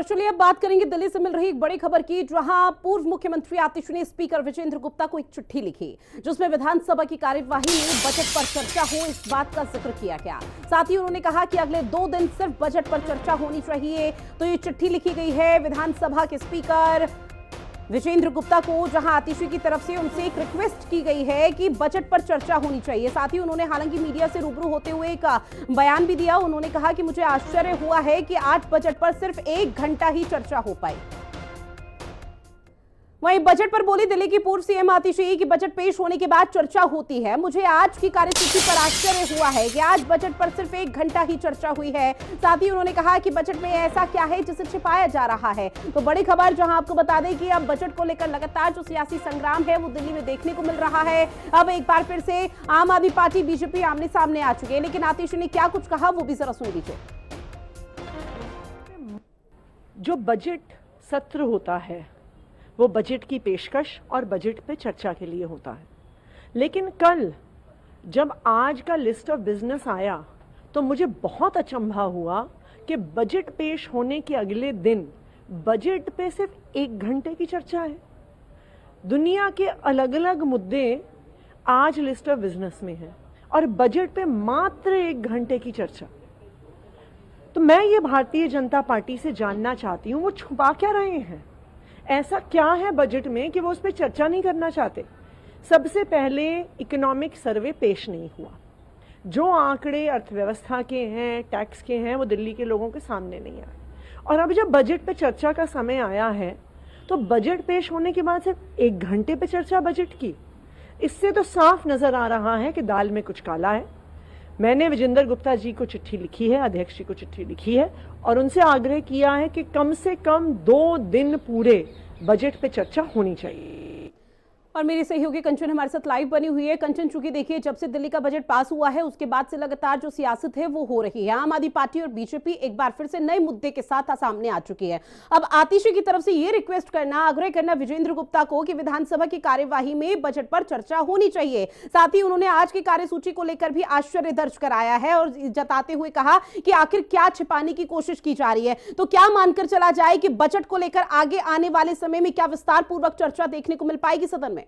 और चलिए अब बात करेंगे दिल्ली से मिल रही एक बड़ी खबर की, जहां पूर्व मुख्यमंत्री आतिशी ने स्पीकर विजेंद्र गुप्ता को एक चिट्ठी लिखी जिसमें विधानसभा की कार्यवाही में बजट पर चर्चा हो इस बात का जिक्र किया गया। साथ ही उन्होंने कहा कि अगले 2 दिन सिर्फ बजट पर चर्चा होनी चाहिए। तो ये चिट्ठी लिखी गई है विधानसभा के स्पीकर विजेंद्र गुप्ता को, जहां आतिशी की तरफ से उनसे एक रिक्वेस्ट की गई है कि बजट पर चर्चा होनी चाहिए। साथ ही उन्होंने हालांकि मीडिया से रूबरू होते हुए एक बयान भी दिया। उन्होंने कहा कि मुझे आश्चर्य हुआ है कि आज बजट पर सिर्फ 1 घंटा ही चर्चा हो पाई। वहीं बजट पर बोली दिल्ली की पूर्व सीएम आतिशी कि बजट पेश होने के बाद चर्चा होती है। मुझे आज की कार्यसूची पर आश्चर्य हुआ है कि आज बजट पर सिर्फ 1 घंटा ही चर्चा हुई है। साथ ही उन्होंने कहा कि बजट में ऐसा क्या है जिसे छिपाया जा रहा है। तो बड़ी खबर, जहां आपको बता दें कि अब बजट को लेकर लगातार जो सियासी संग्राम है वो दिल्ली में देखने को मिल रहा है। अब एक बार फिर से आम आदमी पार्टी बीजेपी आमने सामने आ चुके हैं, लेकिन आतिशी ने क्या कुछ कहा वो भी जरा सुन लीजिए। जो बजट सत्र होता है वो बजट की पेशकश और बजट पे चर्चा के लिए होता है, लेकिन कल जब आज का लिस्ट ऑफ बिजनेस आया तो मुझे बहुत अचंभा हुआ कि बजट पेश होने के अगले दिन बजट पे सिर्फ 1 घंटे की चर्चा है। दुनिया के अलग अलग मुद्दे आज लिस्ट ऑफ बिजनेस में हैं और बजट पे मात्र 1 घंटे की चर्चा। तो मैं ये भारतीय जनता पार्टी से जानना चाहती हूँ, वो छुपा क्या रहे हैं? ऐसा क्या है बजट में कि वो उस पर चर्चा नहीं करना चाहते? सबसे पहले इकोनॉमिक सर्वे पेश नहीं हुआ। जो आंकड़े अर्थव्यवस्था के हैं, टैक्स के हैं, वो दिल्ली के लोगों के सामने नहीं आए। और अब जब बजट पे चर्चा का समय आया है तो बजट पेश होने के बाद सिर्फ 1 घंटे पे चर्चा बजट की। इससे तो साफ नजर आ रहा है कि दाल में कुछ काला है। मैंने विजेंद्र गुप्ता जी को चिट्ठी लिखी है, अध्यक्ष जी को चिट्ठी लिखी है और उनसे आग्रह किया है कि कम से कम 2 दिन पूरे बजट पे चर्चा होनी चाहिए। और मेरी सहयोगी कंचन हमारे साथ लाइव बनी हुई है। कंचन, चूंकि देखिए जब से दिल्ली का बजट पास हुआ है उसके बाद से लगातार जो सियासत है वो हो रही है। आम आदमी पार्टी और बीजेपी एक बार फिर से नए मुद्दे के साथ सामने आ चुकी है। अब आतिशी की तरफ से ये रिक्वेस्ट करना, आग्रह करना विजेंद्र गुप्ता को कि विधानसभा की कार्यवाही में बजट पर चर्चा होनी चाहिए। साथ ही उन्होंने आज की कार्यसूची को लेकर भी आश्चर्य दर्ज कराया है और जताते हुए कहा कि आखिर क्या छिपाने की कोशिश की जा रही है। तो क्या मानकर चला जाए कि बजट को लेकर आगे आने वाले समय में क्या विस्तार पूर्वक चर्चा देखने को मिल पाएगी सदन में?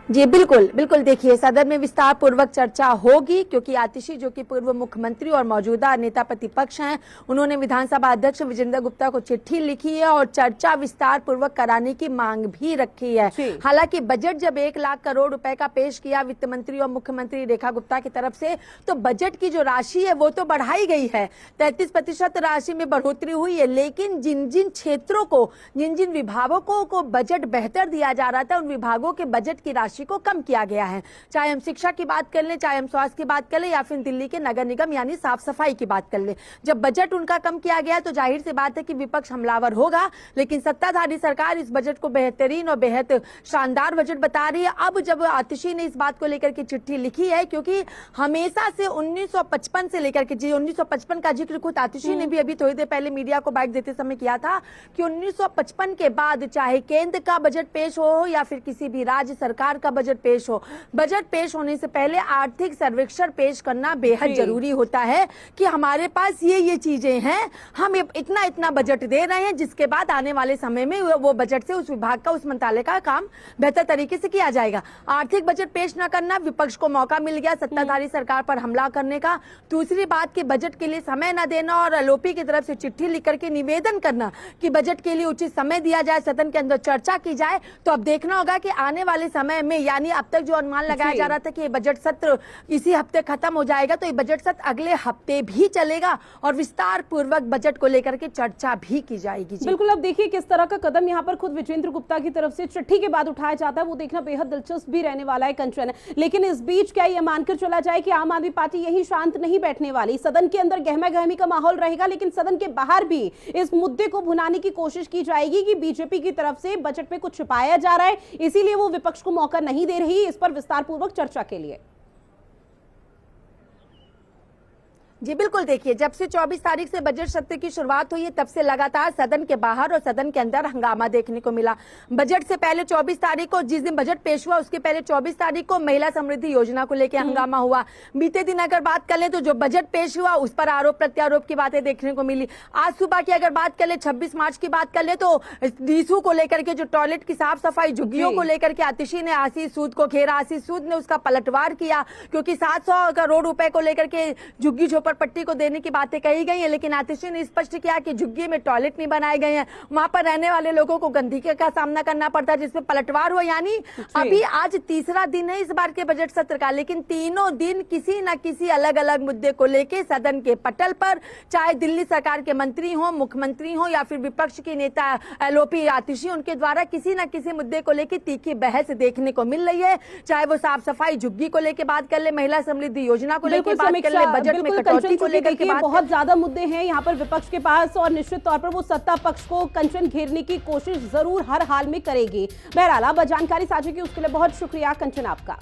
जी बिल्कुल बिल्कुल, देखिए सदन में विस्तार पूर्वक चर्चा होगी क्योंकि आतिशी जो कि पूर्व मुख्यमंत्री और मौजूदा नेता प्रतिपक्ष हैं, उन्होंने विधानसभा अध्यक्ष विजेंद्र गुप्ता को चिट्ठी लिखी है और चर्चा विस्तार पूर्वक कराने की मांग भी रखी है। हालांकि बजट जब 1 लाख करोड़ रुपए का पेश किया वित्त मंत्री और मुख्यमंत्री रेखा गुप्ता की तरफ से, तो बजट की जो राशि है वो तो बढ़ाई गई है, 33% राशि में बढ़ोतरी हुई है। लेकिन जिन जिन क्षेत्रों को, जिन जिन विभागों को बजट बेहतर दिया जा रहा था, उन विभागों के बजट की राशि को कम किया गया है। चाहे हम शिक्षा की बात कर लें, चाहे हम स्वास्थ्य की बात कर लें, या फिर दिल्ली के नगर निगम यानी साफ सफाई की बात कर लें। जब बजट उनका कम किया गया तो जाहिर सी बात है कि विपक्ष हमलावर होगा, लेकिन सत्ताधारी सरकार इस बजट को बेहतरीन और बेहद शानदार बजट बता रही है। अब जब आतिशी ने इस बात को लेकर के चिट्ठी लिखी है, क्योंकि हमेशा से 1955 से लेकर के, जी 1955 का जिक्र खुद आतिशी ने भी अभी थोड़ी देर पहले मीडिया को बाइट देते समय किया था कि 1955 के बाद चाहे केंद्र का बजट पेश हो या फिर किसी भी राज्य सरकार का बजट पेश हो, बजट पेश होने से पहले आर्थिक सर्वेक्षण पेश करना बेहद जरूरी होता है कि हमारे पास ये चीजें हैं, हम इतना इतना बजट दे रहे हैं, जिसके बाद आने वाले समय में वो बजट से उस विभाग का, उस मंत्रालय का काम बेहतर तरीके से किया जाएगा। आर्थिक बजट पेश न करना, विपक्ष को मौका मिल गया सत्ताधारी सरकार पर हमला करने का। दूसरी बात कि बजट के लिए समय न देना और एलओपी की तरफ से चिट्ठी लिख करके निवेदन करना कि बजट के लिए उचित समय दिया जाए, सदन के अंदर चर्चा की जाए। तो अब देखना होगा कि आने वाले समय में, यानी अब तक जो अनुमान लगाया जा रहा था कि ये बजट सत्र इसी हफ्ते खत्म हो जाएगा, तो ये बजट सत्र अगले हफ्ते भी चलेगा और विस्तार पूर्वक बजट को लेकर के चर्चा भी की जाएगी। बिल्कुल, अब देखिए किस तरह का कदम यहाँ पर खुद विजेंद्र गुप्ता की तरफ से चिट्ठी के बाद उठाया जाता है, वो देखना बेहद दिलचस्प भी रहने वाला है कंचन। लेकिन इस बीच क्या ये मानकर चला जाए कि आम आदमी पार्टी यही शांत नहीं बैठने वाली? सदन के अंदर गहमा गहमी का माहौल रहेगा, लेकिन सदन के बाहर भी इस मुद्दे को भुनाने की कोशिश की जाएगी कि बीजेपी की तरफ से बजट में कुछ छिपाया जा रहा है, इसीलिए वो विपक्ष को मौका नहीं दे रही इस पर विस्तार पूर्वक चर्चा के लिए। जी बिल्कुल, देखिए जब से 24 तारीख से बजट सत्र की शुरुआत हुई है तब से लगातार सदन के बाहर और सदन के अंदर हंगामा देखने को मिला। बजट से पहले 24 तारीख को, जिस दिन बजट पेश हुआ उसके पहले 24 तारीख को महिला समृद्धि योजना को लेकर हंगामा हुआ। बीते दिन अगर बात कर ले तो जो बजट पेश हुआ उस पर आरोप प्रत्यारोप की बातें देखने को मिली। आज सुबह की अगर बात कर ले, 26 मार्च की बात कर ले, तो डीसू को लेकर के, जो टॉयलेट की साफ सफाई, झुग्गियों को लेकर के आतिशी ने आशीष सूद को घेरा। आशीष सूद ने उसका पलटवार किया क्योंकि 700 करोड़ रुपए को लेकर के झुग्गी झोपड़पट्टी को देने की बातें कही गई हैं, लेकिन आतिशी ने स्पष्ट किया कि झुग्गी में टॉयलेट नहीं बनाए गए हैं, वहां पर रहने वाले लोगों को गंदगी का सामना करना पड़ता है, जिसमें पलटवार हुआ। यानी अभी आज तीसरा दिन है इस बार के बजट सत्र का, लेकिन तीनों दिन किसी न किसी अलग अलग मुद्दे को लेकर सदन के पटल पर, चाहे दिल्ली सरकार के मंत्री हो, मुख्यमंत्री हो या फिर विपक्ष की नेता एलओपी आतिशी, उनके द्वारा किसी न किसी मुद्दे को लेकर तीखी बहस देखने को मिल रही है। चाहे वो साफ सफाई, झुग्गी को लेकर बात कर ले, महिला समृद्धि योजना को लेकर बात कर ले, बजट में कटौती को लेकर के बात, बहुत ज्यादा मुद्दे हैं यहाँ पर विपक्ष के पास और निश्चित तौर पर वो सत्ता पक्ष को कंचन घेरने की कोशिश जरूर हर हाल में करेगी। बहरहाल अब जानकारी साझा की उसके लिए बहुत शुक्रिया कंचन आपका।